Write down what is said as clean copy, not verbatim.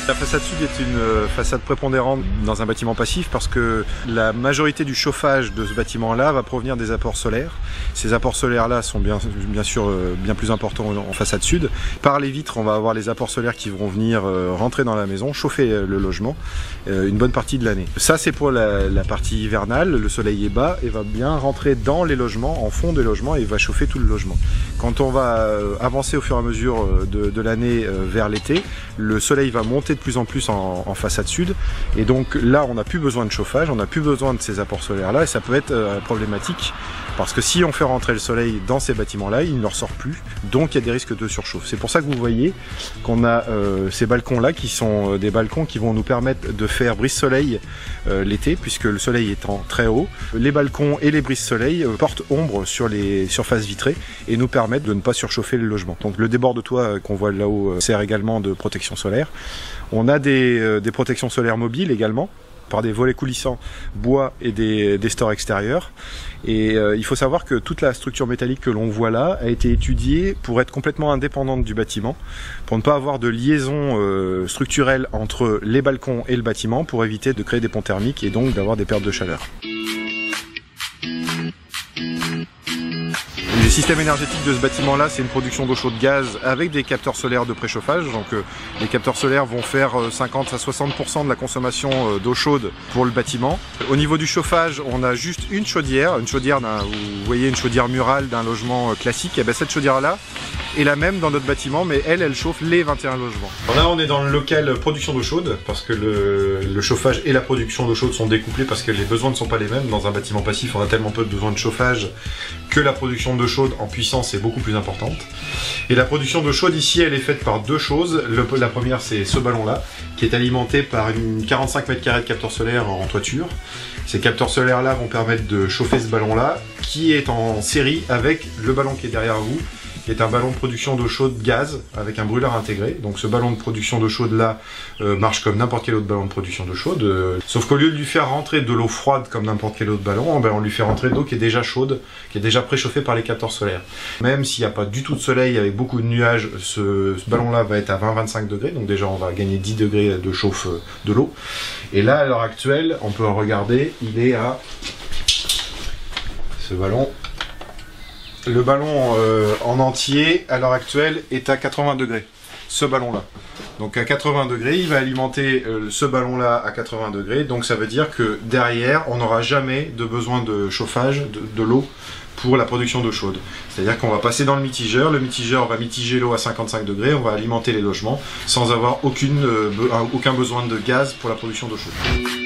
La façade sud est une façade prépondérante dans un bâtiment passif parce que la majorité du chauffage de ce bâtiment-là va provenir des apports solaires. Ces apports solaires-là sont bien sûr bien plus importants en façade sud. Par les vitres, on va avoir les apports solaires qui vont venir rentrer dans la maison, chauffer le logement une bonne partie de l'année. Ça, c'est pour la partie hivernale. Le soleil est bas et va bien rentrer dans les logements, en fond des logements, et va chauffer tout le logement. Quand on va avancer au fur et à mesure de l'année vers l'été, le soleil va monter de plus en plus en façade sud, et donc là on n'a plus besoin de chauffage, on n'a plus besoin de ces apports solaires là, et ça peut être problématique parce que si on fait rentrer le soleil dans ces bâtiments là, il ne ressort plus, donc il y a des risques de surchauffe. C'est pour ça que vous voyez qu'on a ces balcons là qui sont des balcons qui vont nous permettre de faire brise-soleil l'été, puisque le soleil étant très haut, les balcons et les brise-soleil portent ombre sur les surfaces vitrées et nous permettent de ne pas surchauffer le logement. Donc le débord de toit qu'on voit là-haut sert également de protection solaire. On a des protections solaires mobiles également, par des volets coulissants bois et des stores extérieurs. Et il faut savoir que toute la structure métallique que l'on voit là a été étudiée pour être complètement indépendante du bâtiment, pour ne pas avoir de liaison structurelle entre les balcons et le bâtiment, pour éviter de créer des ponts thermiques et donc d'avoir des pertes de chaleur. Le système énergétique de ce bâtiment-là, c'est une production d'eau chaude gaz avec des capteurs solaires de préchauffage. Donc les capteurs solaires vont faire 50 à 60% de la consommation d'eau chaude pour le bâtiment. Au niveau du chauffage, on a juste une chaudière. Vous voyez une chaudière murale d'un logement classique. Et bien cette chaudière-là est la même dans notre bâtiment, mais elle chauffe les 21 logements. Alors là, on est dans le local production d'eau chaude, parce que le chauffage et la production d'eau chaude sont découplés, parce que les besoins ne sont pas les mêmes. Dans un bâtiment passif, on a tellement peu de besoins de chauffage que la production d'eau chaude en puissance est beaucoup plus importante. Et la production d'eau chaude ici, elle est faite par deux choses. La première, c'est ce ballon-là, qui est alimenté par une 45 mètres carrés de capteurs solaires en toiture. Ces capteurs solaires-là vont permettre de chauffer ce ballon-là, qui est en série avec le ballon qui est derrière vous, qui est un ballon de production d'eau chaude gaz avec un brûleur intégré. Donc ce ballon de production d'eau chaude là marche comme n'importe quel autre ballon de production d'eau chaude, sauf qu'au lieu de lui faire rentrer de l'eau froide comme n'importe quel autre ballon, on lui fait rentrer de l'eau qui est déjà chaude, qui est déjà préchauffée par les capteurs solaires. Même s'il n'y a pas du tout de soleil avec beaucoup de nuages, ce ballon là va être à 20-25 degrés, donc déjà on va gagner 10 degrés de chauffe de l'eau. Et là à l'heure actuelle, on peut regarder, il est à ce ballon. Le ballon en entier, à l'heure actuelle, est à 80 degrés, ce ballon-là. Donc à 80 degrés, il va alimenter ce ballon-là à 80 degrés. Donc ça veut dire que derrière, on n'aura jamais de besoin de chauffage, de l'eau, pour la production d'eau chaude. C'est-à-dire qu'on va passer dans le mitigeur va mitiger l'eau à 55 degrés, on va alimenter les logements sans avoir aucun besoin de gaz pour la production d'eau chaude.